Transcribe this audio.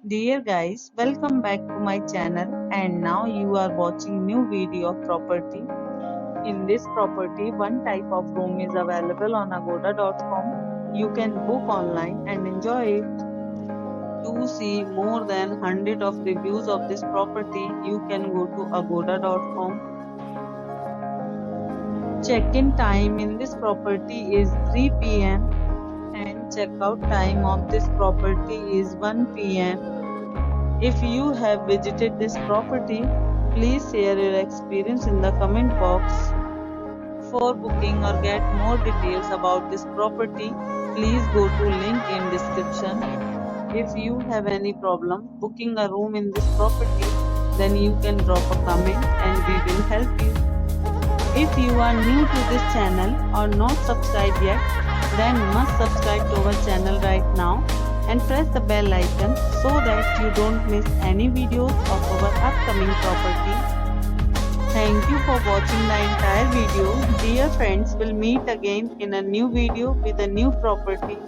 Dear guys, welcome back to my channel and now you are watching new video of property. In this property, one type of room is available on agoda.com. You can book online and enjoy it. To see more than 100 of reviews of this property, you can go to agoda.com. Check-in time in this property is 3 p.m. and check-out time of this property is 1 p.m. If you have visited this property, please share your experience in the comment box. For booking or get more details about this property, please go to link in description. If you have any problem booking a room in this property, then you can drop a comment and we will help you. If you are new to this channel or not subscribed yet, then must subscribe to our channel right now and press the bell icon so that you don't miss any videos of our upcoming property. Thank you for watching the entire video. Dear friends, we'll meet again in a new video with a new property.